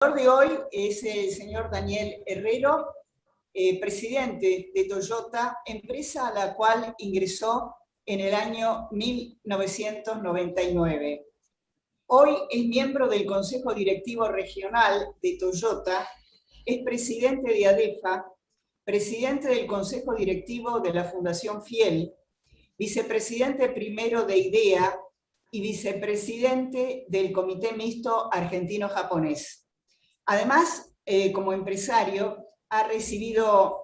El de hoy es el señor Daniel Herrero, presidente de Toyota, empresa a la cual ingresó en el año 1999. Hoy es miembro del Consejo Directivo Regional de Toyota, es presidente de ADEFA, presidente del Consejo Directivo de la Fundación Fiel, vicepresidente primero de IDEA y vicepresidente del Comité Mixto Argentino-Japonés. Además, como empresario, ha recibido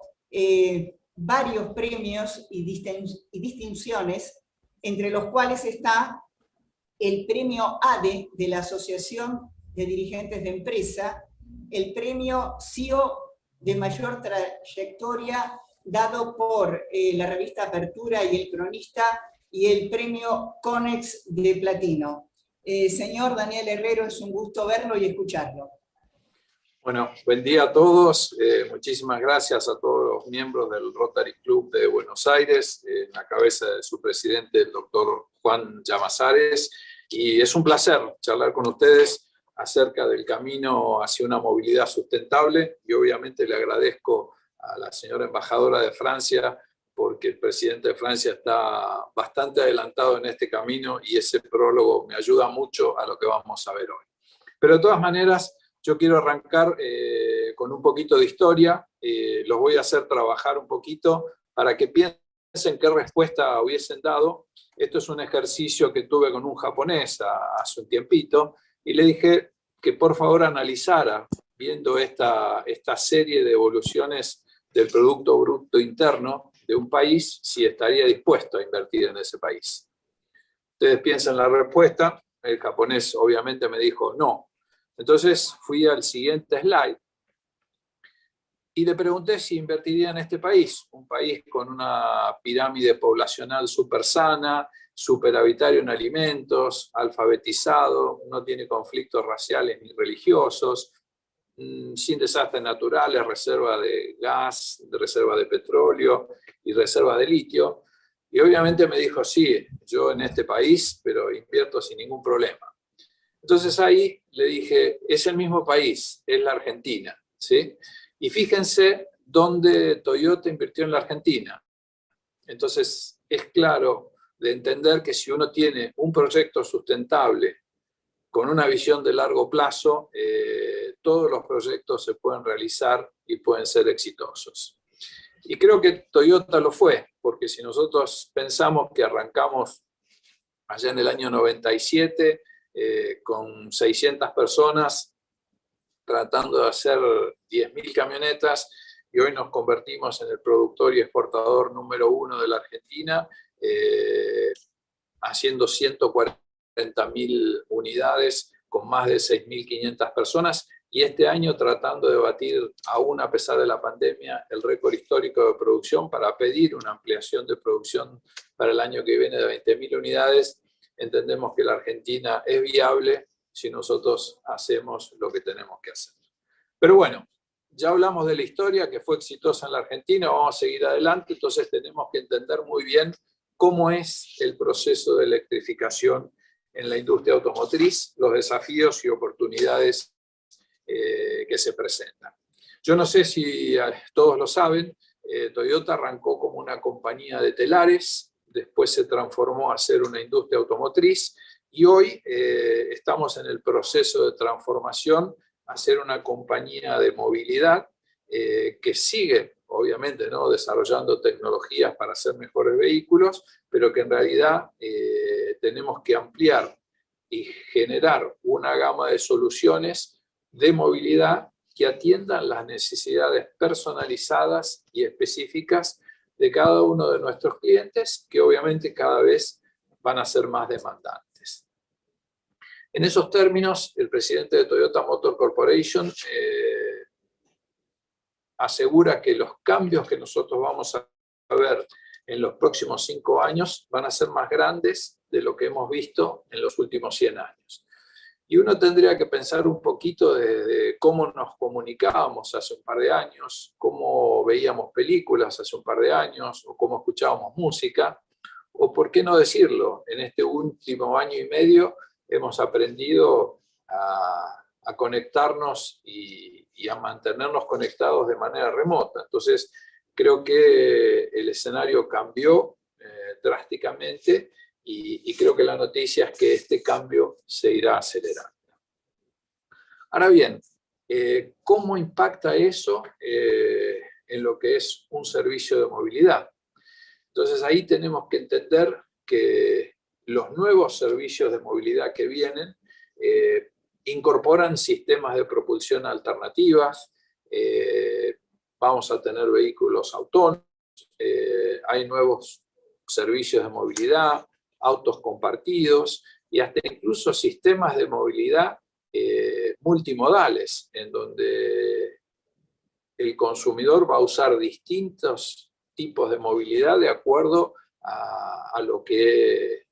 varios premios y distinciones, entre los cuales está el premio ADE de la Asociación de Dirigentes de Empresa, el premio CEO de mayor trayectoria dado por la revista Apertura y El Cronista, y el premio CONEX de Platino. Señor Daniel Herrero, es un gusto verlo y escucharlo. Bueno, buen día a todos. Muchísimas gracias a todos los miembros del Rotary Club de Buenos Aires, en la cabeza de su presidente, el doctor Juan Llamazares. Y es un placer charlar con ustedes acerca del camino hacia una movilidad sustentable. Y obviamente le agradezco a la señora embajadora de Francia, porque el presidente de Francia está bastante adelantado en este camino y ese prólogo me ayuda mucho a lo que vamos a ver hoy. Pero de todas maneras, yo quiero arrancar con un poquito de historia, los voy a hacer trabajar un poquito para que piensen qué respuesta hubiesen dado. Esto es un ejercicio que tuve con un japonés hace un tiempito, y le dije que por favor analizara, viendo esta serie de evoluciones del Producto Bruto Interno de un país, si estaría dispuesto a invertir en ese país. Ustedes piensan la respuesta, el japonés obviamente me dijo no. Entonces fui al siguiente slide y le pregunté si invertiría en este país, un país con una pirámide poblacional súper sana, superavitario en alimentos, alfabetizado, no tiene conflictos raciales ni religiosos, sin desastres naturales, reserva de gas, reserva de petróleo y reserva de litio. Y obviamente me dijo, sí, yo en este país, pero invierto sin ningún problema. Entonces ahí le dije, es el mismo país, es la Argentina, ¿sí? Y fíjense dónde Toyota invirtió en la Argentina. Entonces es claro de entender que si uno tiene un proyecto sustentable con una visión de largo plazo, todos los proyectos se pueden realizar y pueden ser exitosos. Y creo que Toyota lo fue, porque si nosotros pensamos que arrancamos allá en el año 97, con 600 personas tratando de hacer 10.000 camionetas, y hoy nos convertimos en el productor y exportador número 1 de la Argentina, haciendo 140.000 unidades con más de 6.500 personas, y este año tratando de batir, aún a pesar de la pandemia, el récord histórico de producción para pedir una ampliación de producción para el año que viene de 20.000 unidades. Entendemos que la Argentina es viable si nosotros hacemos lo que tenemos que hacer. Pero bueno, ya hablamos de la historia que fue exitosa en la Argentina, vamos a seguir adelante, entonces tenemos que entender muy bien cómo es el proceso de electrificación en la industria automotriz, los desafíos y oportunidades que se presentan. Yo no sé si todos lo saben, Toyota arrancó como una compañía de telares, después se transformó a ser una industria automotriz, y hoy estamos en el proceso de transformación a ser una compañía de movilidad que sigue, obviamente, ¿no?, desarrollando tecnologías para hacer mejores vehículos, pero que en realidad tenemos que ampliar y generar una gama de soluciones de movilidad que atiendan las necesidades personalizadas y específicas de cada uno de nuestros clientes, que obviamente cada vez van a ser más demandantes. En esos términos, el presidente de Toyota Motor Corporation asegura que los cambios que nosotros vamos a ver en los próximos 5 años van a ser más grandes de lo que hemos visto en los últimos 100 años. Y uno tendría que pensar un poquito de cómo nos comunicábamos hace un par de años, cómo veíamos películas hace un par de años, o cómo escuchábamos música, o por qué no decirlo, en este último año y medio hemos aprendido a conectarnos y a mantenernos conectados de manera remota. Entonces, creo que el escenario cambió drásticamente y creo que la noticia es que este cambio se irá acelerando. Ahora bien, ¿cómo impacta eso en lo que es un servicio de movilidad? Entonces ahí tenemos que entender que los nuevos servicios de movilidad que vienen incorporan sistemas de propulsión alternativas, vamos a tener vehículos autónomos, hay nuevos servicios de movilidad, autos compartidos y hasta incluso sistemas de movilidad multimodales, en donde el consumidor va a usar distintos tipos de movilidad de acuerdo a lo que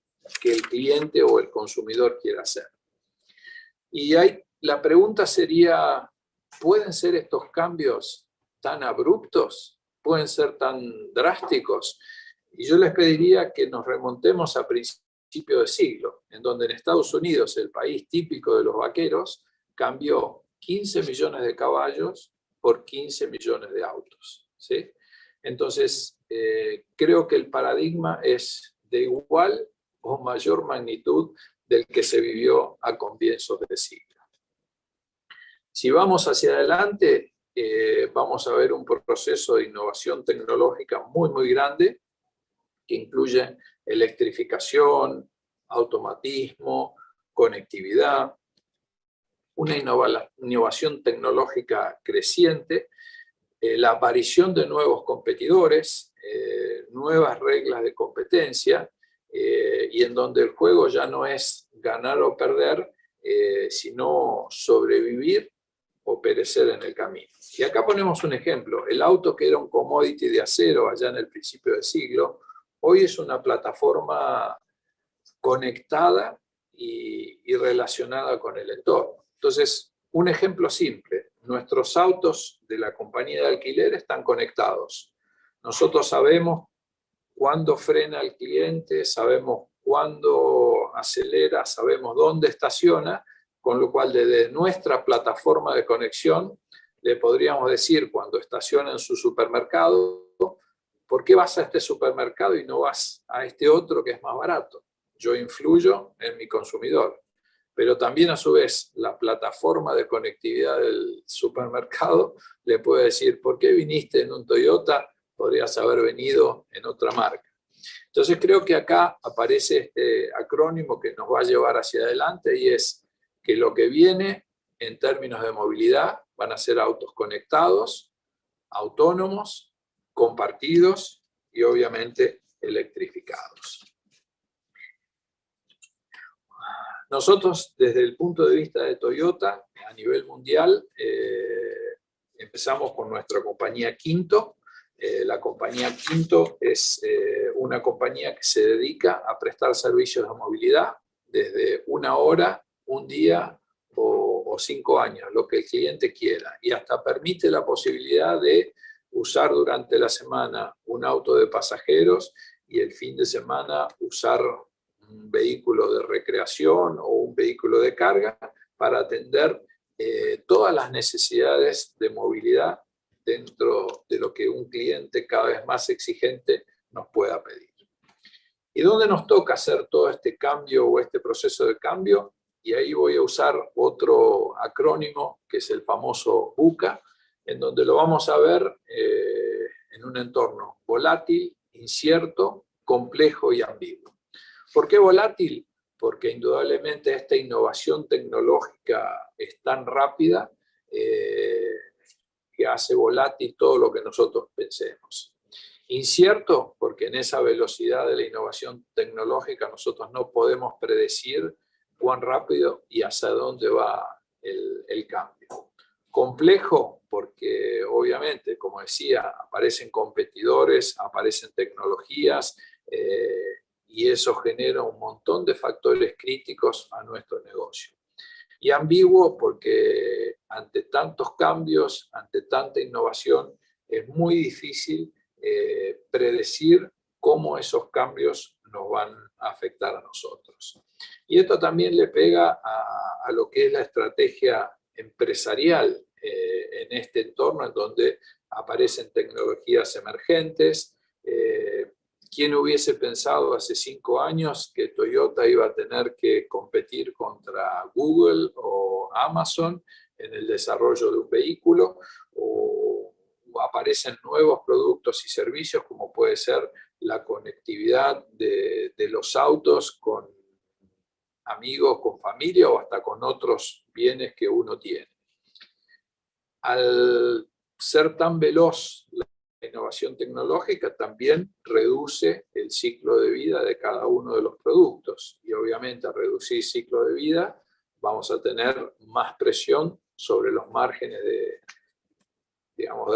el cliente o el consumidor quiera hacer. Y la pregunta sería, ¿pueden ser estos cambios tan abruptos? ¿Pueden ser tan drásticos? Y yo les pediría que nos remontemos a principios de siglo, en donde en Estados Unidos, el país típico de los vaqueros, cambió 15 millones de caballos por 15 millones de autos, ¿sí? Entonces, creo que el paradigma es de igual o mayor magnitud del que se vivió a comienzos de siglo. Si vamos hacia adelante, vamos a ver un proceso de innovación tecnológica muy, muy grande, que incluye electrificación, automatismo, conectividad, una innovación tecnológica creciente, la aparición de nuevos competidores, nuevas reglas de competencia, y en donde el juego ya no es ganar o perder, sino sobrevivir o perecer en el camino. Y acá ponemos un ejemplo. El auto, que era un commodity de acero allá en el principio del siglo, hoy es una plataforma conectada y relacionada con el entorno. Entonces, un ejemplo simple. Nuestros autos de la compañía de alquiler están conectados. Nosotros sabemos cuándo frena el cliente, sabemos cuándo acelera, sabemos dónde estaciona, con lo cual desde nuestra plataforma de conexión le podríamos decir cuando estaciona en su supermercado, ¿por qué vas a este supermercado y no vas a este otro que es más barato? Yo influyo en mi consumidor, pero también a su vez la plataforma de conectividad del supermercado le puede decir, ¿por qué viniste en un Toyota? Podrías haber venido en otra marca. Entonces creo que acá aparece este acrónimo que nos va a llevar hacia adelante, y es que lo que viene en términos de movilidad van a ser autos conectados, autónomos, compartidos y obviamente electrificados. Nosotros, desde el punto de vista de Toyota, a nivel mundial, empezamos con nuestra compañía Quinto. La compañía Quinto es una compañía que se dedica a prestar servicios de movilidad desde 1 hora, 1 día o 5 años, lo que el cliente quiera. Y hasta permite la posibilidad de usar durante la semana un auto de pasajeros y el fin de semana usar un vehículo de recreación o un vehículo de carga para atender todas las necesidades de movilidad dentro de lo que un cliente cada vez más exigente nos pueda pedir. ¿Y dónde nos toca hacer todo este cambio o este proceso de cambio? Y ahí voy a usar otro acrónimo que es el famoso VUCA, en donde lo vamos a ver en un entorno volátil, incierto, complejo y ambiguo. ¿Por qué volátil? Porque indudablemente esta innovación tecnológica es tan rápida que hace volátil todo lo que nosotros pensemos. Incierto, porque en esa velocidad de la innovación tecnológica nosotros no podemos predecir cuán rápido y hacia dónde va el cambio. Complejo, porque obviamente, como decía, aparecen competidores, aparecen tecnologías, y eso genera un montón de factores críticos a nuestro negocio. Y ambiguo, porque ante tantos cambios, ante tanta innovación, es muy difícil predecir cómo esos cambios nos van a afectar a nosotros. Y esto también le pega a lo que es la estrategia empresarial en este entorno en donde aparecen tecnologías emergentes. ¿Quién hubiese pensado hace 5 años que Toyota iba a tener que competir contra Google o Amazon en el desarrollo de un vehículo? O aparecen nuevos productos y servicios como puede ser la conectividad de los autos con amigos, con familia o hasta con otros bienes que uno tiene. Al ser tan veloz la innovación tecnológica, también reduce el ciclo de vida de cada uno de los productos. Y obviamente al reducir ciclo de vida vamos a tener más presión sobre los márgenes de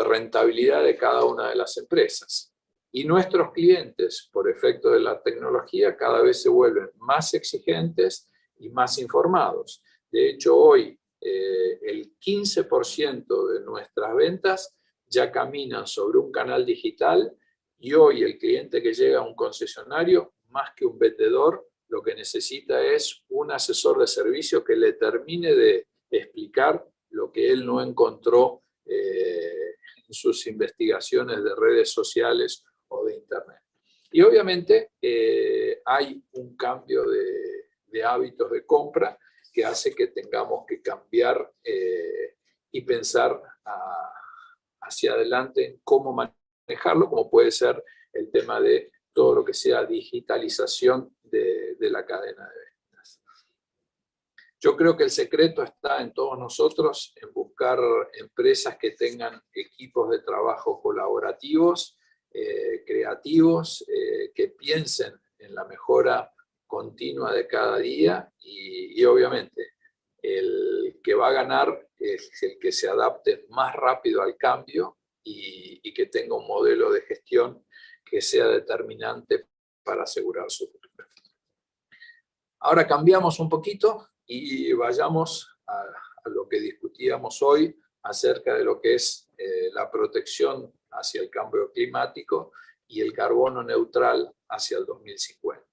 rentabilidad de cada una de las empresas. Y nuestros clientes, por efecto de la tecnología, cada vez se vuelven más exigentes y más informados. De hecho, hoy el 15% de nuestras ventas ya caminan sobre un canal digital, y hoy el cliente que llega a un concesionario, más que un vendedor, lo que necesita es un asesor de servicio que le termine de explicar lo que él no encontró en sus investigaciones de redes sociales o de internet. Y obviamente hay un cambio de hábitos de compra que hace que tengamos que cambiar y pensar hacia adelante en cómo manejarlo, como puede ser el tema de todo lo que sea digitalización de la cadena de ventas. Yo creo que el secreto está en todos nosotros, en buscar empresas que tengan equipos de trabajo colaborativos, creativos, que piensen en la mejora continua de cada día y obviamente el que va a ganar es el que se adapte más rápido al cambio y que tenga un modelo de gestión que sea determinante para asegurar su futuro. Ahora cambiamos un poquito y vayamos a lo que discutíamos hoy acerca de lo que es la protección hacia el cambio climático y el carbono neutral hacia el 2050.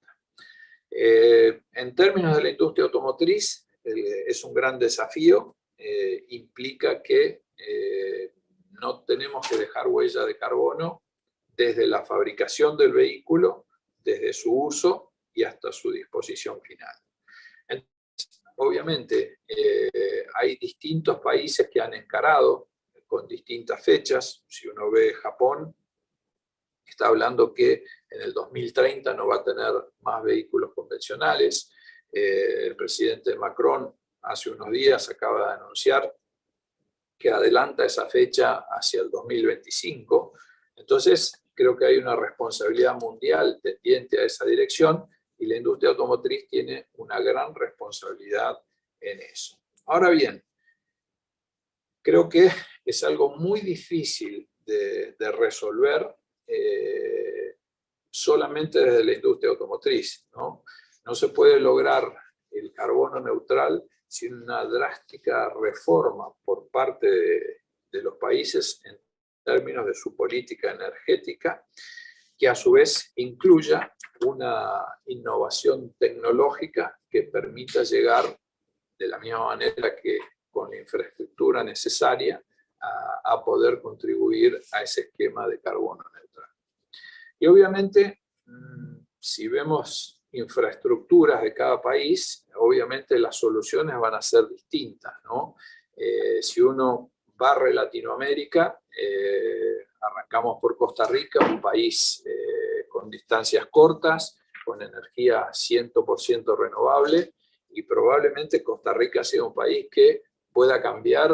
En términos de la industria automotriz, es un gran desafío, implica que no tenemos que dejar huella de carbono desde la fabricación del vehículo, desde su uso y hasta su disposición final. Entonces, obviamente, hay distintos países que han encarado con distintas fechas. Si uno ve Japón, está hablando que en el 2030 no va a tener más vehículos convencionales. El presidente Macron hace unos días acaba de anunciar que adelanta esa fecha hacia el 2025. Entonces, creo que hay una responsabilidad mundial tendiente a esa dirección y la industria automotriz tiene una gran responsabilidad en eso. Ahora bien, creo que es algo muy difícil de resolver solamente desde la industria automotriz, ¿no? No se puede lograr el carbono neutral sin una drástica reforma por parte de los países en términos de su política energética, que a su vez incluya una innovación tecnológica que permita llegar de la misma manera que con la infraestructura necesaria a poder contribuir a ese esquema de carbono neutral. Y obviamente, si vemos infraestructuras de cada país, obviamente las soluciones van a ser distintas, ¿no? Si uno barre Latinoamérica, arrancamos por Costa Rica, un país con distancias cortas, con energía 100% renovable, y probablemente Costa Rica sea un país que pueda cambiar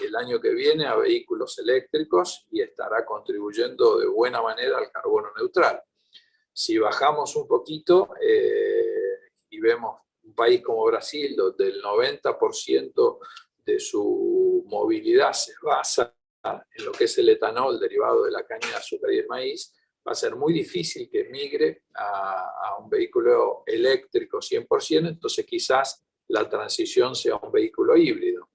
el año que viene a vehículos eléctricos y estará contribuyendo de buena manera al carbono neutral. Si bajamos un poquito y vemos un país como Brasil, donde el 90% de su movilidad se basa en lo que es el etanol derivado de la caña de azúcar y el maíz, va a ser muy difícil que migre a un vehículo eléctrico 100%, entonces quizás la transición sea un vehículo híbrido.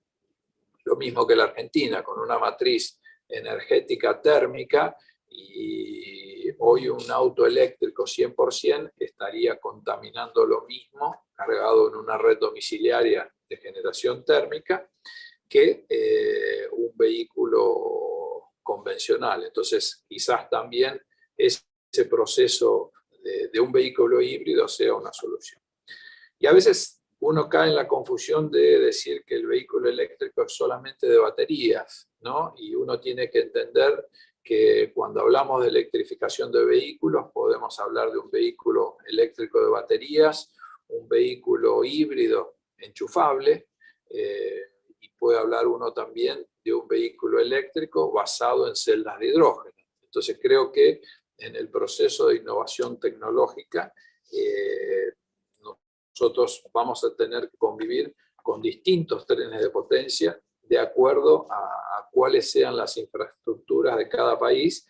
Lo mismo que la Argentina, con una matriz energética térmica, y hoy un auto eléctrico 100% estaría contaminando lo mismo, cargado en una red domiciliaria de generación térmica que un vehículo convencional. Entonces, quizás también ese proceso de un vehículo híbrido sea una solución. Y a veces uno cae en la confusión de decir que el vehículo eléctrico es solamente de baterías, ¿no? Y uno tiene que entender que cuando hablamos de electrificación de vehículos, podemos hablar de un vehículo eléctrico de baterías, un vehículo híbrido enchufable, y puede hablar uno también de un vehículo eléctrico basado en celdas de hidrógeno. Entonces creo que en el proceso de innovación tecnológica, nosotros vamos a tener que convivir con distintos trenes de potencia de acuerdo a cuáles sean las infraestructuras de cada país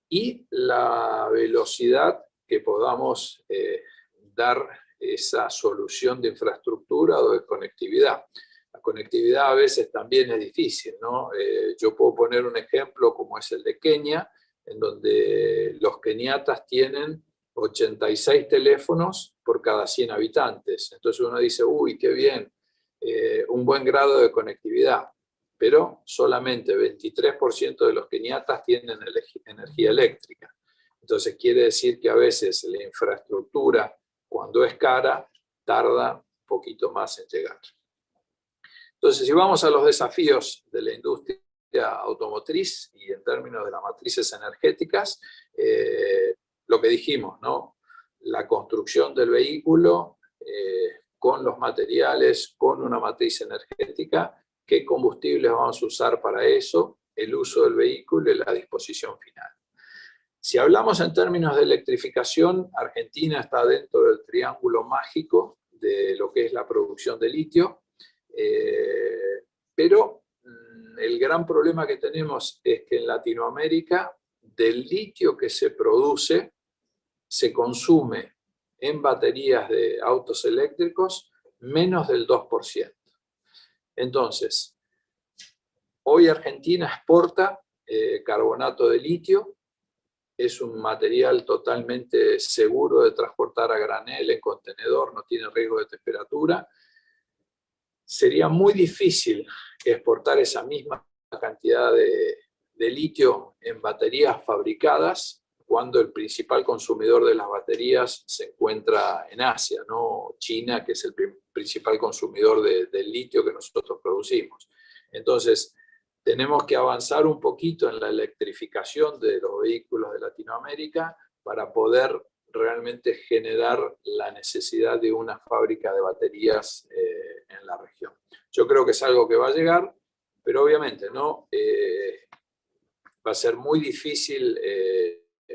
y la velocidad que podamos dar esa solución de infraestructura o de conectividad. La conectividad a veces también es difícil, ¿no? Yo puedo poner un ejemplo como es el de Kenia, en donde los keniatas tienen 86 teléfonos por cada 100 habitantes. Entonces uno dice, uy, qué bien, un buen grado de conectividad, pero solamente 23% de los keniatas tienen energía eléctrica. Entonces quiere decir que a veces la infraestructura, cuando es cara, tarda un poquito más en llegar. Entonces, si vamos a los desafíos de la industria automotriz y en términos de las matrices energéticas, lo que dijimos, ¿no? La construcción del vehículo con los materiales, con una matriz energética, qué combustibles vamos a usar para eso, el uso del vehículo y la disposición final. Si hablamos en términos de electrificación, Argentina está dentro del triángulo mágico de lo que es la producción de litio, pero el gran problema que tenemos es que en Latinoamérica, del litio que se produce, se consume en baterías de autos eléctricos menos del 2%. Entonces, hoy Argentina exporta carbonato de litio, es un material totalmente seguro de transportar a granel, en contenedor, no tiene riesgo de temperatura. Sería muy difícil exportar esa misma cantidad de litio en baterías fabricadas cuando el principal consumidor de las baterías se encuentra en Asia, ¿no? China, que es el principal consumidor del litio que nosotros producimos. Entonces, tenemos que avanzar un poquito en la electrificación de los vehículos de Latinoamérica para poder realmente generar la necesidad de una fábrica de baterías en la región. Yo creo que es algo que va a llegar, pero obviamente ¿no? Va a ser muy difícil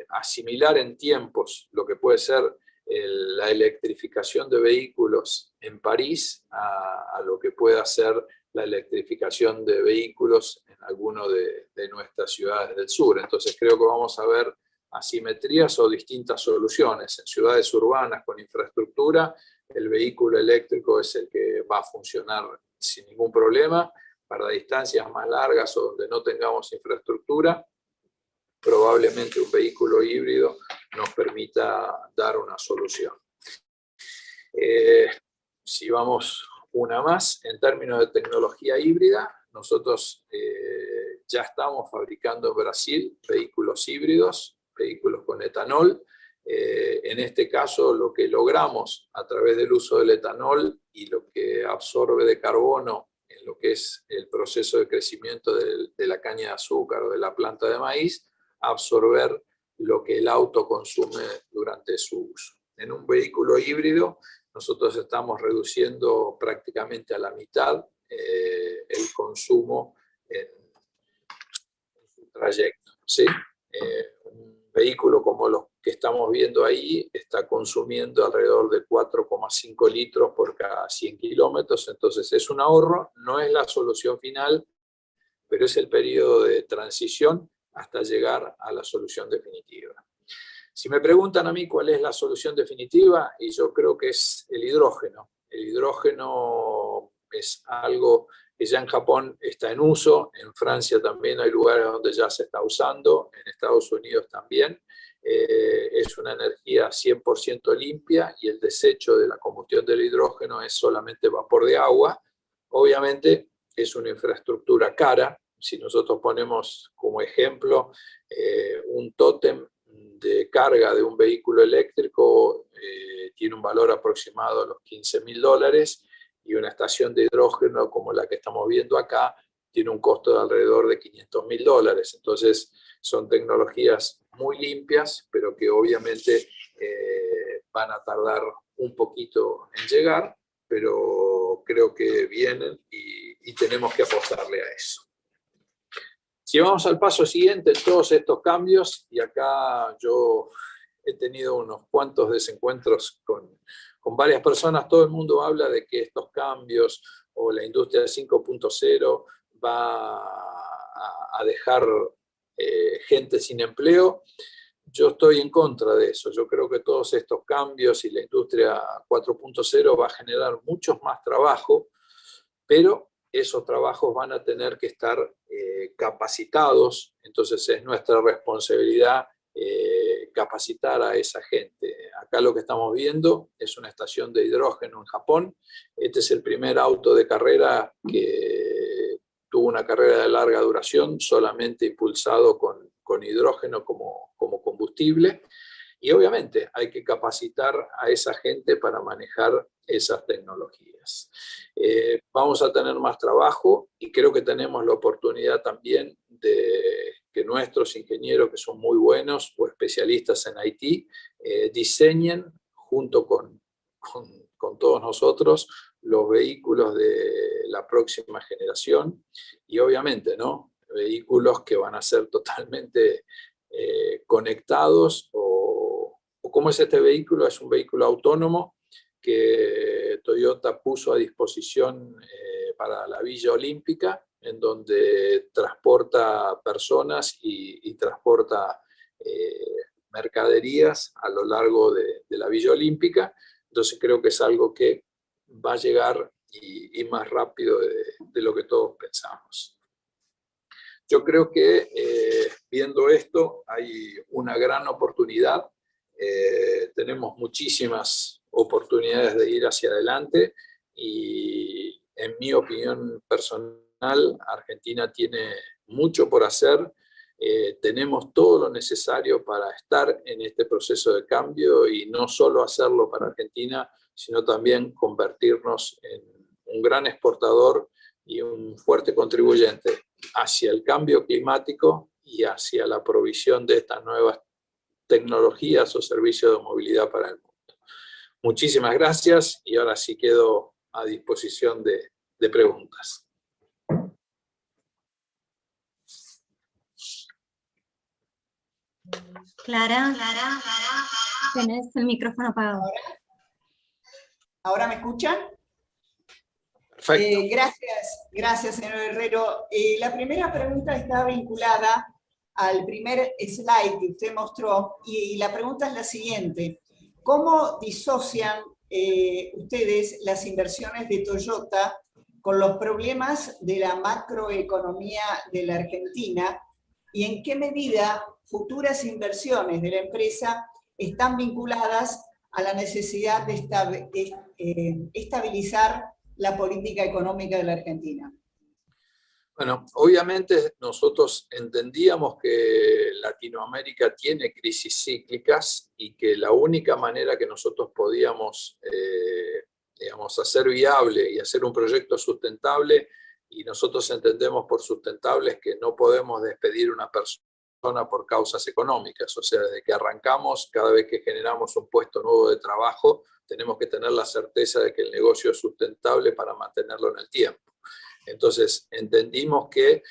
asimilar en tiempos lo que puede ser la electrificación de vehículos en París a lo que pueda ser la electrificación de vehículos en alguno de nuestras ciudades del sur. Entonces creo que vamos a ver asimetrías o distintas soluciones. En ciudades urbanas con infraestructura, el vehículo eléctrico es el que va a funcionar sin ningún problema. Para distancias más largas o donde no tengamos infraestructura, probablemente un vehículo híbrido nos permita dar una solución. Si vamos una más, en términos de tecnología híbrida, nosotros ya estamos fabricando en Brasil vehículos híbridos, vehículos con etanol. En este caso, lo que logramos a través del uso del etanol y lo que absorbe de carbono en lo que es el proceso de crecimiento de la caña de azúcar o de la planta de maíz, absorber lo que el auto consume durante su uso. En un vehículo híbrido, nosotros estamos reduciendo prácticamente a la mitad el consumo en su trayecto, ¿sí? Un vehículo como los que estamos viendo ahí está consumiendo alrededor de 4,5 litros por cada 100 kilómetros, entonces es un ahorro, no es la solución final, pero es el periodo de transición hasta llegar a la solución definitiva. Si me preguntan a mí cuál es la solución definitiva, y yo creo que es el hidrógeno. El hidrógeno es algo que ya en Japón está en uso, en Francia también hay lugares donde ya se está usando, en Estados Unidos también. Es una energía 100% limpia y el desecho de la combustión del hidrógeno es solamente vapor de agua, Obviamente es una infraestructura cara. Si nosotros ponemos como ejemplo un tótem de carga de un vehículo eléctrico, tiene un valor aproximado a los $15.000, y una estación de hidrógeno como la que estamos viendo acá tiene un costo de alrededor de $500.000. Entonces son tecnologías muy limpias, pero que obviamente van a tardar un poquito en llegar, pero creo que vienen y tenemos que apostarle a eso. Si vamos al paso siguiente, todos estos cambios, y acá yo he tenido unos cuantos desencuentros con varias personas, todo el mundo habla de que estos cambios o la industria 5.0 va a dejar gente sin empleo. Yo estoy en contra de eso. Yo creo que todos estos cambios y la industria 4.0 va a generar muchos más trabajo, pero esos trabajos van a tener que estar capacitados. Entonces es nuestra responsabilidad capacitar a esa gente. Acá lo que estamos viendo es una estación de hidrógeno en Japón. Este es el primer auto de carrera que tuvo una carrera de larga duración, solamente impulsado con hidrógeno como combustible. Y obviamente hay que capacitar a esa gente para manejar esas tecnologías. Vamos a tener más trabajo, y creo que tenemos la oportunidad también de que nuestros ingenieros, que son muy buenos o especialistas en IT, diseñen junto con todos nosotros los vehículos de la próxima generación, y obviamente, ¿no?, vehículos que van a ser totalmente conectados, o ¿cómo es este vehículo? Es un vehículo autónomo que Toyota puso a disposición para la Villa Olímpica, en donde transporta personas y transporta mercaderías a lo largo de la Villa Olímpica. Entonces creo que es algo que va a llegar y más rápido de lo que todos pensamos. Yo creo que viendo esto hay una gran oportunidad. Tenemos muchísimas oportunidades de ir hacia adelante, y en mi opinión personal, Argentina tiene mucho por hacer. Tenemos todo lo necesario para estar en este proceso de cambio, y no solo hacerlo para Argentina, sino también convertirnos en un gran exportador y un fuerte contribuyente hacia el cambio climático y hacia la provisión de estas nuevas tecnologías o servicios de movilidad para el mundo. Muchísimas gracias, y ahora sí quedo a disposición de preguntas. Clara, tenés el micrófono apagado. ¿Ahora me escuchan? Perfecto. Gracias, señor Herrero. La primera pregunta está vinculada al primer slide que usted mostró, y la pregunta es la siguiente. ¿Cómo disocian ustedes las inversiones de Toyota con los problemas de la macroeconomía de la Argentina, y en qué medida futuras inversiones de la empresa están vinculadas a la necesidad de estabilizar la política económica de la Argentina? Bueno, obviamente nosotros entendíamos que Latinoamérica tiene crisis cíclicas, y que la única manera que nosotros podíamos hacer viable y hacer un proyecto sustentable, y nosotros entendemos por sustentables que no podemos despedir una persona por causas económicas. O sea, desde que arrancamos, cada vez que generamos un puesto nuevo de trabajo, tenemos que tener la certeza de que el negocio es sustentable para mantenerlo en el tiempo. Entonces entendimos que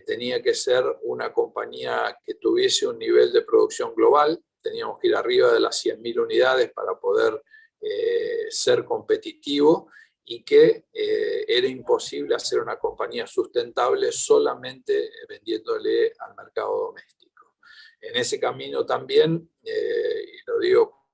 tenía que ser una compañía que tuviese un nivel de producción global. Teníamos que ir arriba de las 100.000 unidades para poder ser competitivo, y que era imposible hacer una compañía sustentable solamente vendiéndole al mercado doméstico. En ese camino también, y lo digo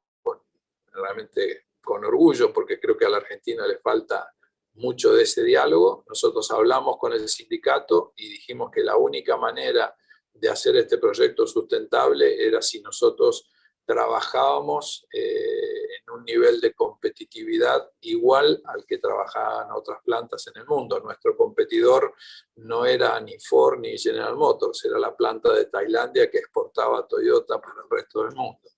realmente con orgullo, porque creo que a la Argentina le falta mucho de ese diálogo, nosotros hablamos con el sindicato y dijimos que la única manera de hacer este proyecto sustentable era si nosotros trabajábamos en un nivel de competitividad igual al que trabajaban otras plantas en el mundo. Nuestro competidor no era ni Ford ni General Motors, era la planta de Tailandia que exportaba Toyota para el resto del mundo.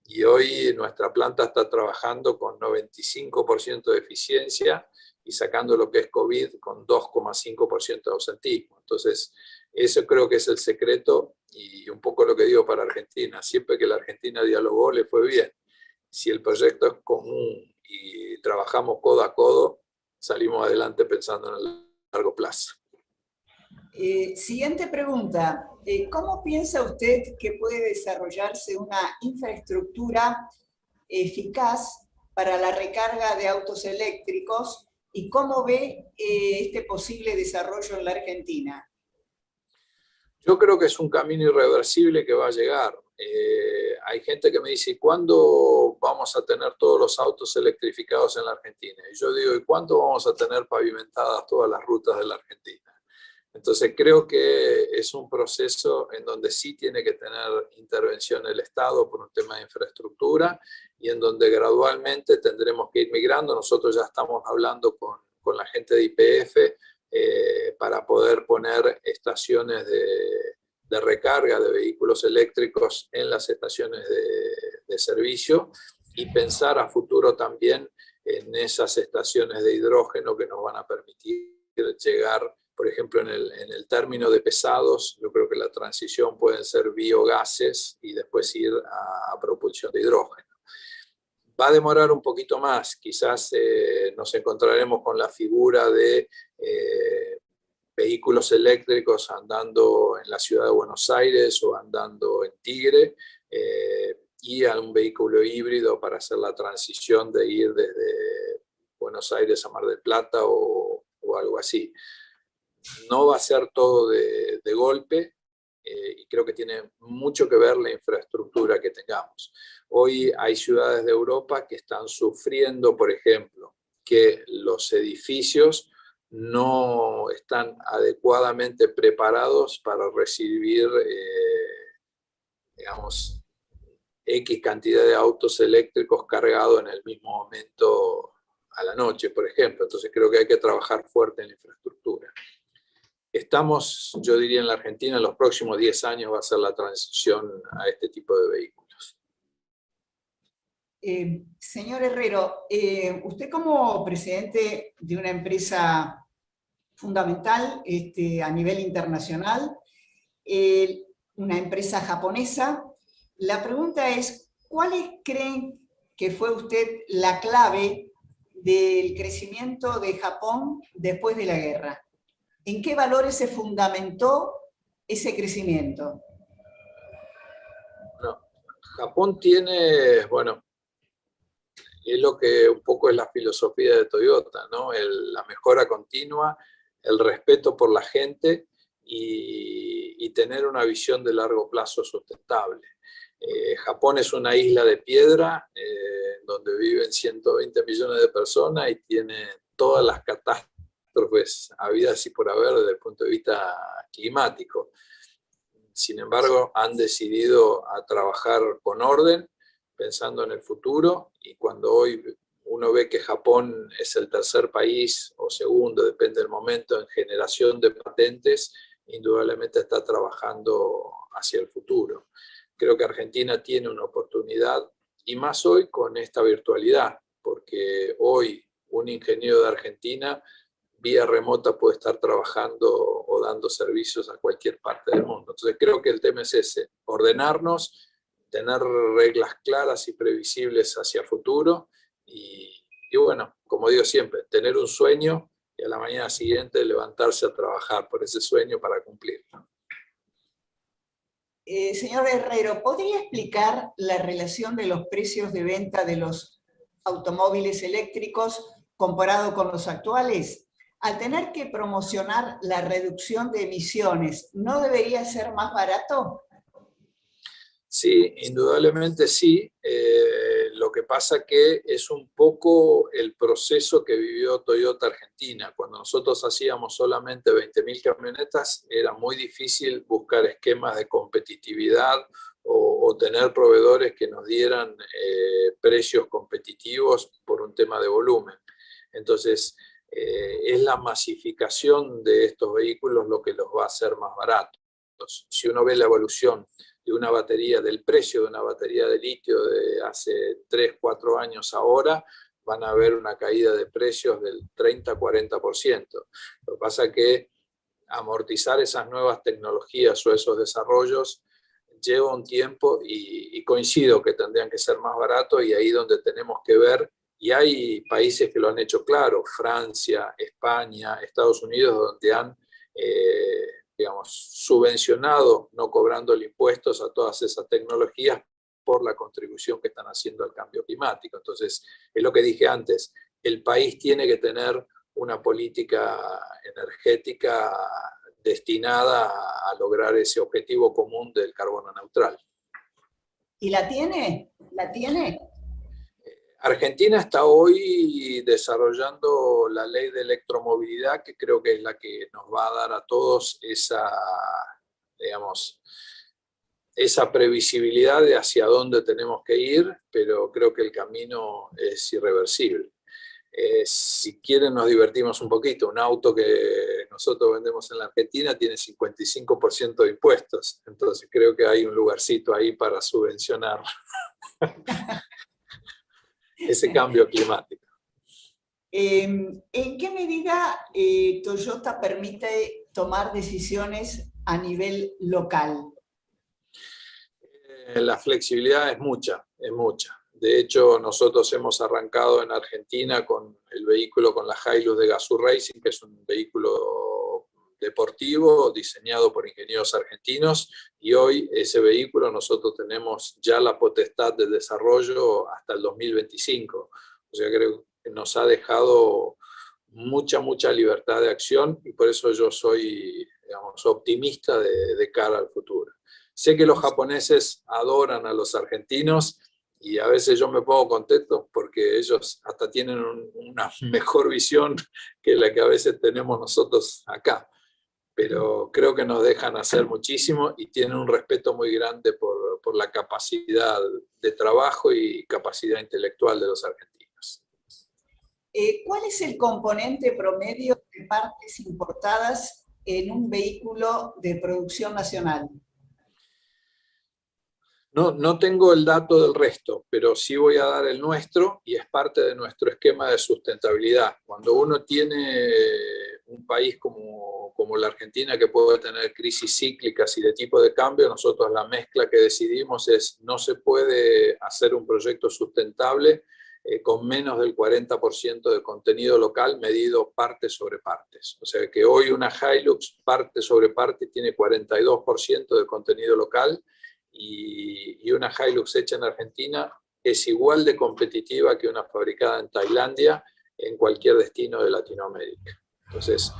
Y hoy nuestra planta está trabajando con 95% de eficiencia y sacando lo que es COVID con 2,5% de ausentismo. Entonces, eso creo que es el secreto y un poco lo que digo para Argentina. Siempre que la Argentina dialogó, le fue bien. Si el proyecto es común y trabajamos codo a codo, salimos adelante pensando en el largo plazo. Siguiente pregunta. ¿Cómo piensa usted que puede desarrollarse una infraestructura eficaz para la recarga de autos eléctricos y cómo ve este posible desarrollo en la Argentina? Yo creo que es un camino irreversible que va a llegar. Hay gente que me dice, ¿cuándo vamos a tener todos los autos electrificados en la Argentina? Y yo digo, ¿y cuándo vamos a tener pavimentadas todas las rutas de la Argentina? Entonces creo que es un proceso en donde sí tiene que tener intervención el Estado por un tema de infraestructura y en donde gradualmente tendremos que ir migrando. Nosotros ya estamos hablando con la gente de YPF para poder poner estaciones de recarga de vehículos eléctricos en las estaciones de servicio y pensar a futuro también en esas estaciones de hidrógeno que nos van a permitir llegar, por ejemplo, en el término de pesados. Yo creo que la transición pueden ser biogases y después ir a propulsión de hidrógeno. Va a demorar un poquito más, quizás nos encontraremos con la figura de vehículos eléctricos andando en la ciudad de Buenos Aires o andando en Tigre, y a un vehículo híbrido para hacer la transición de ir desde Buenos Aires a Mar del Plata o algo así. No va a ser todo de golpe, y creo que tiene mucho que ver la infraestructura que tengamos. Hoy hay ciudades de Europa que están sufriendo, por ejemplo, que los edificios no están adecuadamente preparados para recibir, digamos, X cantidad de autos eléctricos cargados en el mismo momento a la noche, por ejemplo. Entonces creo que hay que trabajar fuerte en la infraestructura. Estamos, yo diría, en la Argentina, en los próximos 10 años va a ser la transición a este tipo de vehículos. Señor Herrero, usted como presidente de una empresa fundamental a nivel internacional, una empresa japonesa, la pregunta es, ¿cuáles creen que fue usted la clave del crecimiento de Japón después de la guerra? ¿En qué valores se fundamentó ese crecimiento? Bueno, Japón tiene, bueno, es lo que un poco es la filosofía de Toyota, ¿no? La mejora continua, el respeto por la gente y tener una visión de largo plazo sustentable. Japón es una isla de piedra donde viven 120 millones de personas y tiene todas las catástrofes habidas y por haber desde el punto de vista climático. Sin embargo, han decidido a trabajar con orden, pensando en el futuro, y cuando hoy uno ve que Japón es el tercer país o segundo, depende del momento, en generación de patentes, indudablemente está trabajando hacia el futuro. Creo que Argentina tiene una oportunidad, y más hoy con esta virtualidad, porque hoy un ingeniero de Argentina vía remota puede estar trabajando o dando servicios a cualquier parte del mundo. Entonces creo que el tema es ese, ordenarnos, tener reglas claras y previsibles hacia futuro y bueno, como digo siempre, tener un sueño y a la mañana siguiente levantarse a trabajar por ese sueño para cumplirlo. Señor Herrero, ¿podría explicar la relación de los precios de venta de los automóviles eléctricos comparado con los actuales? Al tener que promocionar la reducción de emisiones, ¿no debería ser más barato? Sí, indudablemente sí. Lo que pasa que es un poco el proceso que vivió Toyota Argentina. Cuando nosotros hacíamos solamente 20.000 camionetas, era muy difícil buscar esquemas de competitividad o tener proveedores que nos dieran precios competitivos por un tema de volumen. Entonces, es la masificación de estos vehículos lo que los va a hacer más baratos. Si uno ve la evolución de una batería, del precio de una batería de litio de hace 3, 4 años ahora, van a ver una caída de precios del 30-40%. Lo que pasa es que amortizar esas nuevas tecnologías o esos desarrollos lleva un tiempo y coincido que tendrían que ser más baratos, y ahí donde tenemos que ver, y hay países que lo han hecho claro, Francia, España, Estados Unidos, donde han digamos, subvencionado, no cobrando impuestos a todas esas tecnologías por la contribución que están haciendo al cambio climático. Entonces, es lo que dije antes, el país tiene que tener una política energética destinada a lograr ese objetivo común del carbono neutral. ¿Y la tiene? ¿La tiene? Argentina está hoy desarrollando la ley de electromovilidad, que creo que es la que nos va a dar a todos esa, digamos, esa previsibilidad de hacia dónde tenemos que ir, pero creo que el camino es irreversible. Si quieren nos divertimos un poquito. Un auto que nosotros vendemos en la Argentina tiene 55% de impuestos, entonces creo que hay un lugarcito ahí para subvencionar ese cambio climático. ¿En qué medida Toyota permite tomar decisiones a nivel local? La flexibilidad es mucha, es mucha. De hecho, nosotros hemos arrancado en Argentina con el vehículo, con la Hilux de Gazoo Racing, que es un vehículo deportivo diseñado por ingenieros argentinos, y hoy ese vehículo nosotros tenemos ya la potestad de desarrollo hasta el 2025. O sea, creo que nos ha dejado mucha libertad de acción, y por eso yo soy, digamos, optimista de cara al futuro. Sé que los japoneses adoran a los argentinos, y a veces yo me pongo contento porque ellos hasta tienen una mejor visión que la que a veces tenemos nosotros acá. Pero creo que nos dejan hacer muchísimo y tienen un respeto muy grande por la capacidad de trabajo y capacidad intelectual de los argentinos. ¿Cuál es el componente promedio de partes importadas en un vehículo de producción nacional? No tengo el dato del resto, pero sí voy a dar el nuestro, y es parte de nuestro esquema de sustentabilidad. Cuando uno tiene un país como la Argentina, que puede tener crisis cíclicas y de tipo de cambio, nosotros la mezcla que decidimos es: no se puede hacer un proyecto sustentable con menos del 40% de contenido local medido partes sobre partes. O sea que hoy una Hilux parte sobre parte tiene 42% de contenido local, y una Hilux hecha en Argentina es igual de competitiva que una fabricada en Tailandia en cualquier destino de Latinoamérica. Entonces,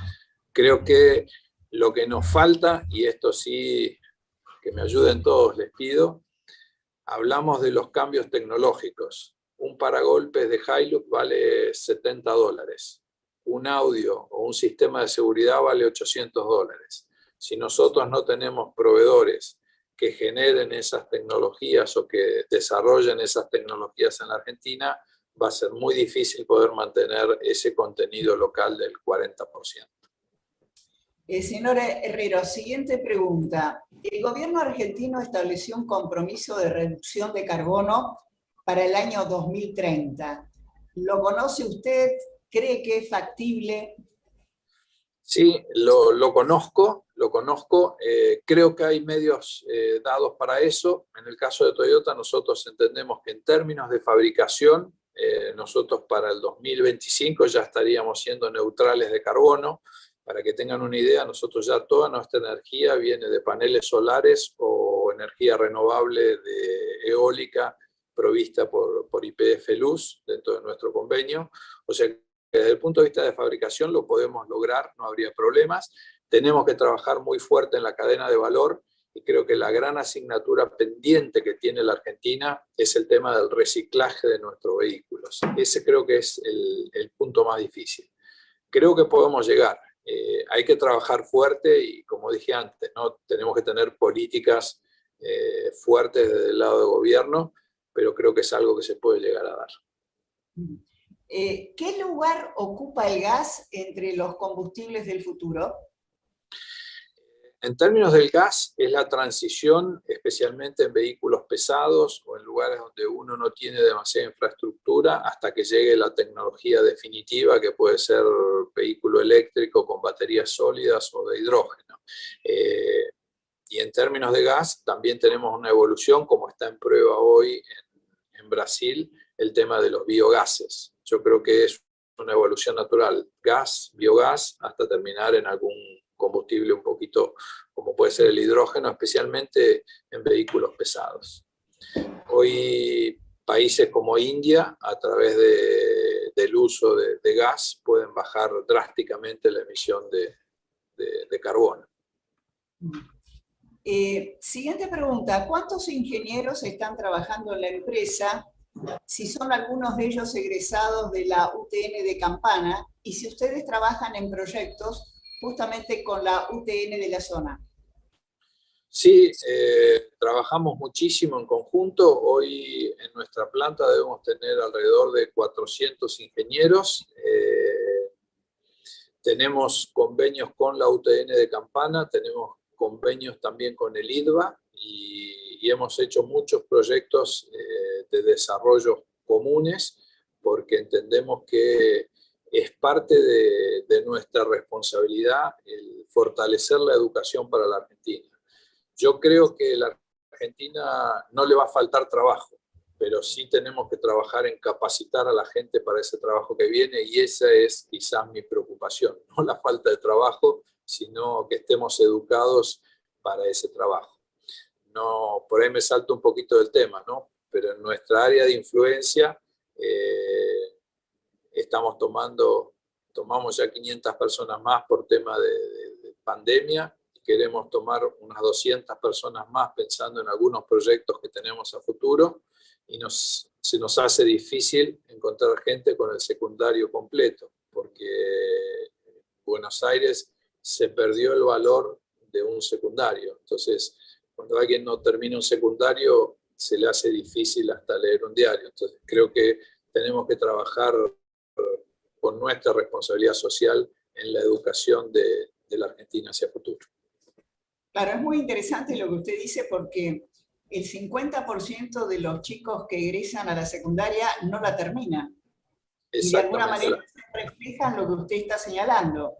creo que lo que nos falta, y esto sí, que me ayuden todos, les pido, hablamos de los cambios tecnológicos. Un paragolpes de Hilux vale $70. Un audio o un sistema de seguridad vale $800. Si nosotros no tenemos proveedores que generen esas tecnologías o que desarrollen esas tecnologías en la Argentina, va a ser muy difícil poder mantener ese contenido local del 40%. Señor Herrero, siguiente pregunta. El gobierno argentino estableció un compromiso de reducción de carbono para el año 2030. ¿Lo conoce usted? ¿Cree que es factible? Sí, lo conozco. Creo que hay medios dados para eso. En el caso de Toyota, nosotros entendemos que en términos de fabricación, nosotros para el 2025 ya estaríamos siendo neutrales de carbono. Para que tengan una idea, nosotros ya toda nuestra energía viene de paneles solares o energía renovable de eólica provista por YPF Luz dentro de nuestro convenio. O sea, desde el punto de vista de fabricación lo podemos lograr, no habría problemas. Tenemos que trabajar muy fuerte en la cadena de valor, y creo que la gran asignatura pendiente que tiene la Argentina es el tema del reciclaje de nuestros vehículos. Ese creo que es el punto más difícil. Creo que podemos llegar. Hay que trabajar fuerte y, como dije antes, ¿no? Tenemos que tener políticas fuertes desde el lado de gobierno, pero creo que es algo que se puede llegar a dar. ¿Qué lugar ocupa el gas entre los combustibles del futuro? En términos del gas, es la transición, especialmente en vehículos pesados o en lugares donde uno no tiene demasiada infraestructura, hasta que llegue la tecnología definitiva, que puede ser vehículo eléctrico con baterías sólidas o de hidrógeno. Y en términos de gas, también tenemos una evolución, como está en prueba hoy en Brasil, el tema de los biogases. Yo creo que es una evolución natural, gas, biogás, hasta terminar en algún combustible un poquito, como puede ser el hidrógeno, especialmente en vehículos pesados. Hoy países como India, a través del uso de gas, pueden bajar drásticamente la emisión de carbono. Siguiente pregunta, ¿cuántos ingenieros están trabajando en la empresa? Si son algunos de ellos egresados de la UTN de Campana, y si ustedes trabajan en proyectos justamente con la UTN de la zona. Sí, trabajamos muchísimo en conjunto. Hoy en nuestra planta debemos tener alrededor de 400 ingenieros. Tenemos convenios con la UTN de Campana, tenemos convenios también con el IDVA y hemos hecho muchos proyectos de desarrollo comunes porque entendemos que es parte de nuestra responsabilidad el fortalecer la educación para la Argentina. Yo creo que a la Argentina no le va a faltar trabajo, pero sí tenemos que trabajar en capacitar a la gente para ese trabajo que viene y esa es quizás mi preocupación, no la falta de trabajo, sino que estemos educados para ese trabajo. No, por ahí me salto un poquito del tema, ¿no? Pero en nuestra área de influencia tomamos ya 500 personas más por tema de pandemia y queremos tomar unas 200 personas más pensando en algunos proyectos que tenemos a futuro y se nos hace difícil encontrar gente con el secundario completo porque en Buenos Aires se perdió el valor de un secundario. Entonces, cuando alguien no termina un secundario, se le hace difícil hasta leer un diario. Entonces, creo que tenemos que trabajar con nuestra responsabilidad social en la educación de la Argentina hacia el futuro. Claro, es muy interesante lo que usted dice porque el 50% de los chicos que egresan a la secundaria no la terminan. Y de alguna manera se refleja lo que usted está señalando.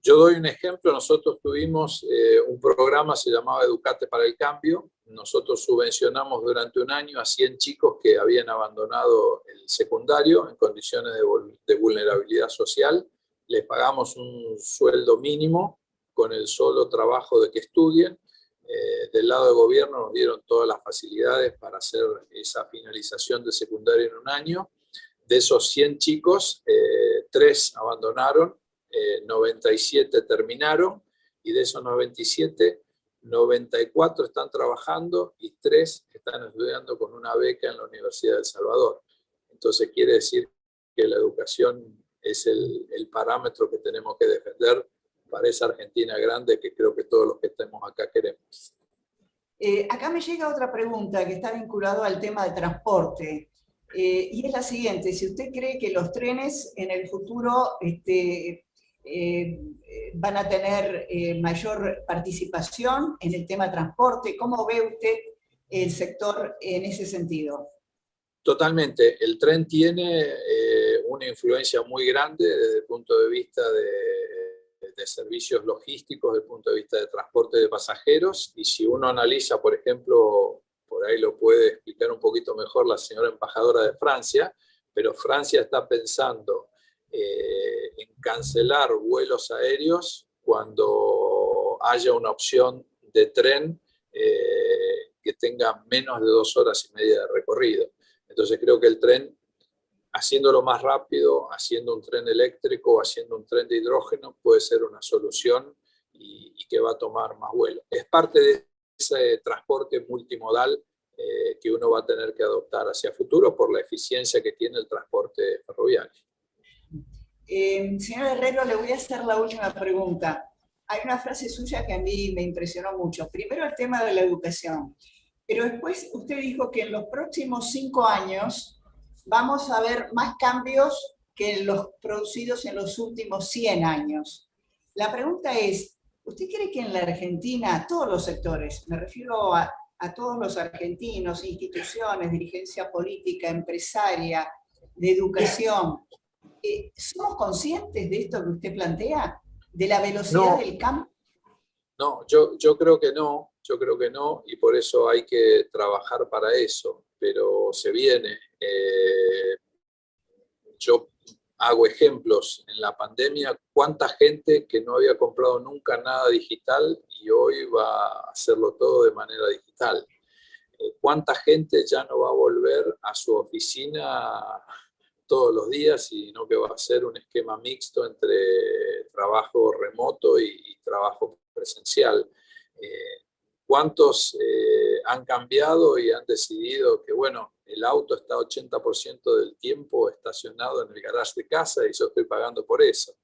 Yo doy un ejemplo, nosotros tuvimos un programa, se llamaba Educate para el Cambio. Nosotros subvencionamos durante un año a 100 chicos que habían abandonado el secundario en condiciones de vulnerabilidad social. Les pagamos un sueldo mínimo con el solo trabajo de que estudien. Del lado del gobierno nos dieron todas las facilidades para hacer esa finalización de secundario en un año. De esos 100 chicos, 3 abandonaron, 97 terminaron, y de esos 97, 94 están trabajando y 3 están estudiando con una beca en la Universidad de El Salvador. Entonces quiere decir que la educación es el parámetro que tenemos que defender para esa Argentina grande que creo que todos los que estemos acá queremos. Acá me llega otra pregunta que está vinculada al tema de transporte. Y es la siguiente, si usted cree que los trenes en el futuro van a tener mayor participación en el tema de transporte, ¿cómo ve usted el sector en ese sentido? Totalmente, el tren tiene una influencia muy grande desde el punto de vista de servicios logísticos, desde el punto de vista de transporte de pasajeros, y si uno analiza, por ejemplo, por ahí lo puede explicar un poquito mejor la señora embajadora de Francia, pero Francia está pensando en cancelar vuelos aéreos cuando haya una opción de tren que tenga menos de 2 horas y media de recorrido. Entonces creo que el tren, haciéndolo más rápido, haciendo un tren eléctrico o haciendo un tren de hidrógeno, puede ser una solución y que va a tomar más vuelo. Es parte de ese transporte multimodal que uno va a tener que adoptar hacia futuro por la eficiencia que tiene el transporte ferroviario. Señor Herrero, le voy a hacer la última pregunta. hay una frase suya que a mí me impresionó mucho. Primero el tema de la educación, pero después usted dijo que en los próximos 5 años vamos a ver más cambios que los producidos en los últimos 100 años. La pregunta es, ¿usted cree que en la Argentina, todos los sectores, me refiero a todos los argentinos, instituciones, dirigencia política, empresaria, de educación, ¿somos conscientes de esto que usted plantea? ¿De la velocidad del cambio? No, yo creo que no, y por eso hay que trabajar para eso, pero se viene. Yo hago ejemplos en la pandemia, cuánta gente que no había comprado nunca nada digital y hoy va a hacerlo todo de manera digital. Cuánta gente ya no va a volver a su oficina todos los días, sino que va a ser un esquema mixto entre trabajo remoto y trabajo presencial. ¿Cuántos han cambiado y han decidido que, bueno, el auto está 80% del tiempo estacionado en el garage de casa y yo estoy pagando por eso?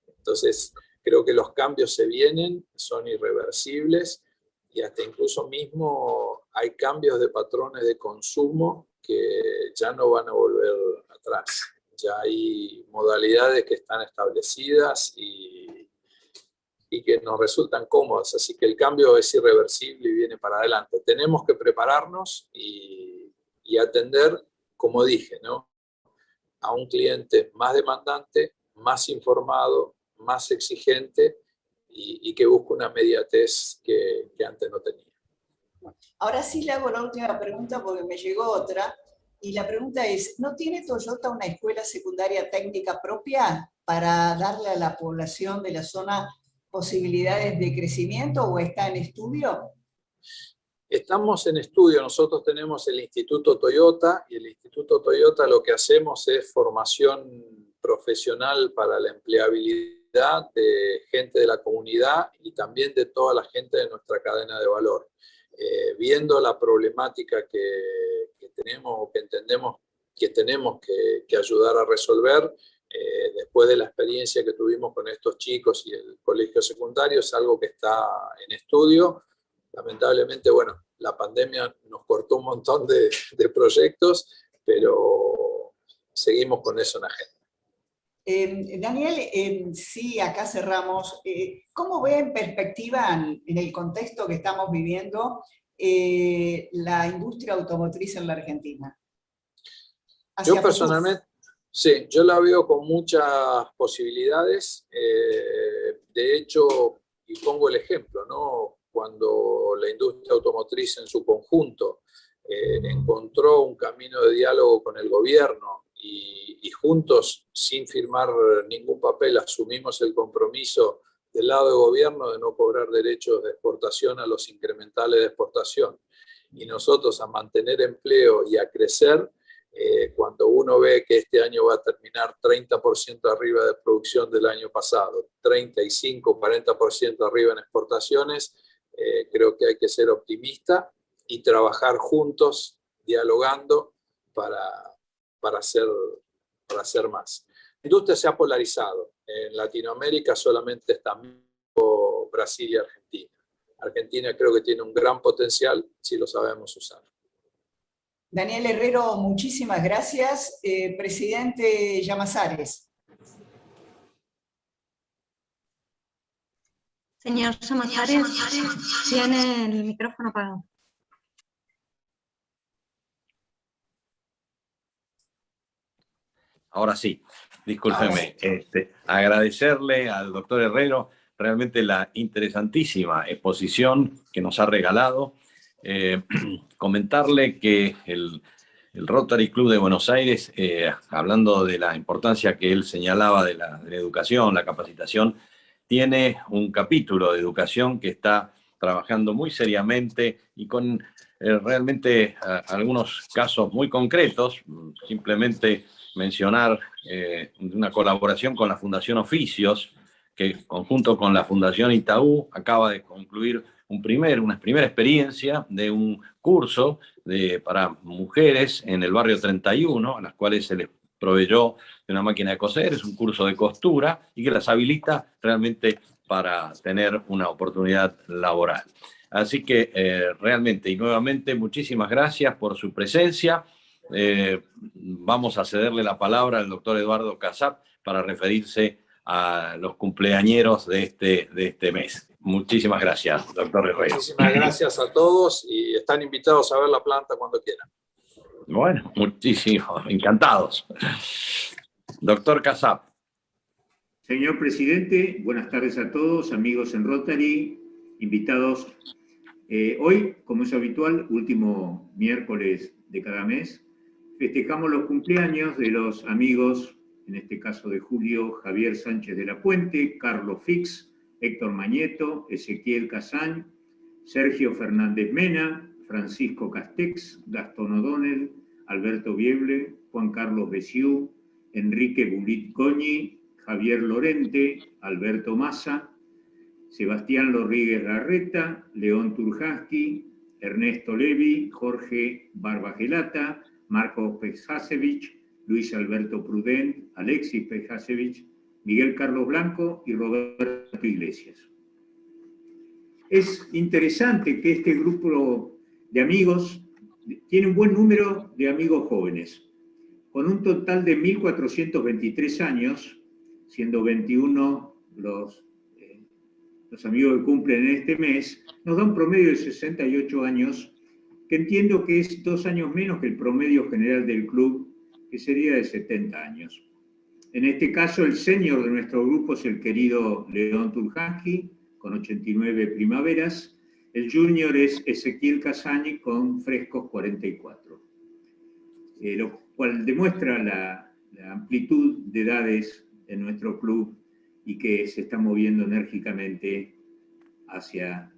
Entonces, creo que los cambios se vienen, son irreversibles y hasta incluso mismo hay cambios de patrones de consumo que ya no van a volver atrás. Ya hay modalidades que están establecidas y que nos resultan cómodas, así que el cambio es irreversible y viene para adelante. Tenemos que prepararnos y atender, como dije, ¿no?, a un cliente más demandante, más informado, más exigente y que busca una inmediatez que antes no tenía. Ahora sí le hago la última pregunta porque me llegó otra, y la pregunta es, ¿no tiene Toyota una escuela secundaria técnica propia para darle a la población de la zona posibilidades de crecimiento o está en estudio? Estamos en estudio, nosotros tenemos el Instituto Toyota y el Instituto Toyota lo que hacemos es formación profesional para la empleabilidad de gente de la comunidad y también de toda la gente de nuestra cadena de valor. Viendo la problemática que tenemos o que entendemos que tenemos que ayudar a resolver, después de la experiencia que tuvimos con estos chicos y el colegio secundario, es algo que está en estudio. Lamentablemente, bueno, la pandemia nos cortó un montón de proyectos, pero seguimos con eso en agenda. Daniel, sí, acá cerramos. ¿Cómo ve en perspectiva, en el contexto que estamos viviendo, la industria automotriz en la Argentina? Yo personalmente, sí, yo la veo con muchas posibilidades. De hecho, y pongo el ejemplo, ¿no?, cuando la industria automotriz en su conjunto encontró un camino de diálogo con el gobierno y juntos, sin firmar ningún papel, asumimos el compromiso del lado del gobierno de no cobrar derechos de exportación a los incrementales de exportación y nosotros a mantener empleo y a crecer. Cuando uno ve que este año va a terminar 30% arriba de producción del año pasado, 35, 40% arriba en exportaciones, creo que hay que ser optimista y trabajar juntos, dialogando para hacer más. La industria se ha polarizado. En Latinoamérica solamente están Brasil y Argentina. Argentina creo que tiene un gran potencial si lo sabemos usar. Daniel Herrero, muchísimas gracias. Presidente Llamazares. Señor Llamazares, tiene el micrófono apagado. Ahora sí, discúlpeme. Agradecerle al doctor Herrero realmente la interesantísima exposición que nos ha regalado. Comentarle que el Rotary Club de Buenos Aires, hablando de la importancia que él señalaba de la educación, la capacitación, tiene un capítulo de educación que está trabajando muy seriamente y con realmente algunos casos muy concretos. Simplemente mencionar una colaboración con la Fundación Oficios, que conjunto con la Fundación Itaú acaba de concluir una primera experiencia de un curso para mujeres en el barrio 31, a las cuales se les proveyó de una máquina de coser. Es un curso de costura y que las habilita realmente para tener una oportunidad laboral. Así que realmente y nuevamente muchísimas gracias por su presencia. Vamos a cederle la palabra al doctor Eduardo Casap para referirse a los cumpleañeros de este mes. Muchísimas gracias, doctor Herrera. Muchísimas gracias a todos y están invitados a ver la planta cuando quieran. Bueno, muchísimo, encantados. Doctor Casap. Señor presidente, buenas tardes a todos, amigos en Rotary, invitados. Hoy, como es habitual, último miércoles de cada mes, festejamos los cumpleaños de los amigos, en este caso de Julio Javier Sánchez de la Puente, Carlos Fix, Héctor Mañeto, Ezequiel Casañ, Sergio Fernández Mena, Francisco Castex, Gastón O'Donnell, Alberto Bieble, Juan Carlos Besiú, Enrique Bulit Goñi, Javier Lorente, Alberto Massa, Sebastián Lorríguez Garreta, León Turjaski, Ernesto Levi, Jorge Barbagelata, Marcos Pejasevich, Luis Alberto Prudent, Alexis Pejasevich, Miguel Carlos Blanco y Roberto Iglesias. Es interesante que este grupo de amigos tiene un buen número de amigos jóvenes, con un total de 1.423 años, siendo 21 los amigos que cumplen en este mes, nos da un promedio de 68 años, que entiendo que es 2 años menos que el promedio general del club, que sería de 70 años. En este caso, el senior de nuestro grupo es el querido León Turjaski, con 89 primaveras. El junior es Ezequiel Casañ, con frescos 44. Lo cual demuestra la amplitud de edades en nuestro club y que se está moviendo enérgicamente hacia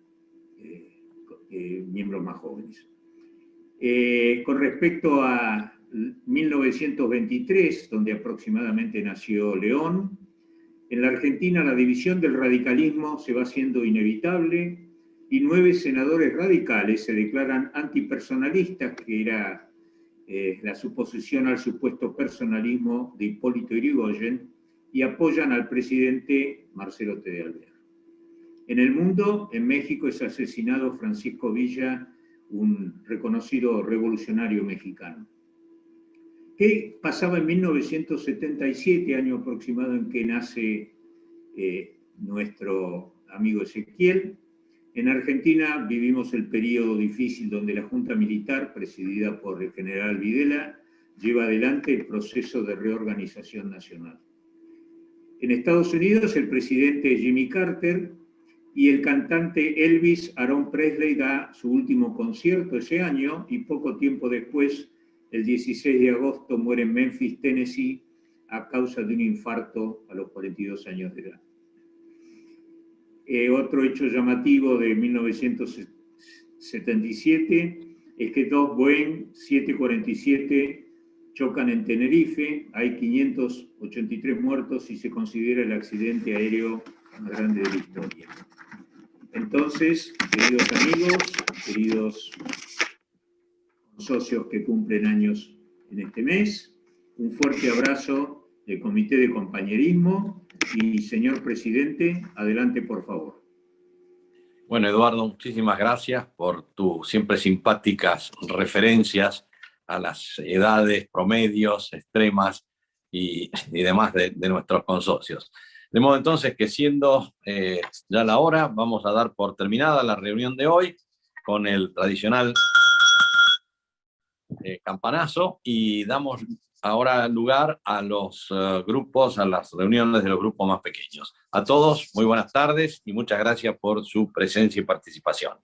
miembros más jóvenes. Con respecto a 1923, donde aproximadamente nació León, en la Argentina la división del radicalismo se va haciendo inevitable y 9 senadores radicales se declaran antipersonalistas, que era la suposición al supuesto personalismo de Hipólito Yrigoyen, y apoyan al presidente Marcelo T. de Alvear. En el mundo, en México, es asesinado Francisco Villa, un reconocido revolucionario mexicano. ¿Qué pasaba en 1977, año aproximado en que nace nuestro amigo Ezequiel? En Argentina vivimos el periodo difícil donde la Junta Militar, presidida por el general Videla, lleva adelante el proceso de reorganización nacional. En Estados Unidos, el presidente Jimmy Carter y el cantante Elvis Aaron Presley da su último concierto ese año y poco tiempo después, el 16 de agosto, muere en Memphis, Tennessee, a causa de un infarto a los 42 años de edad. Otro hecho llamativo de 1977 es que 2 Boeing 747 chocan en Tenerife, hay 583 muertos y se considera el accidente aéreo más grande de la historia. Entonces, queridos amigos, queridos socios que cumplen años en este mes, un fuerte abrazo del Comité de Compañerismo y, señor presidente, adelante por favor. Bueno, Eduardo, muchísimas gracias por tus siempre simpáticas referencias a las edades, promedios, extremas y demás de nuestros consocios. De modo entonces que siendo ya la hora, vamos a dar por terminada la reunión de hoy con el tradicional campanazo y damos ahora lugar a los grupos, a las reuniones de los grupos más pequeños. A todos, muy buenas tardes y muchas gracias por su presencia y participación.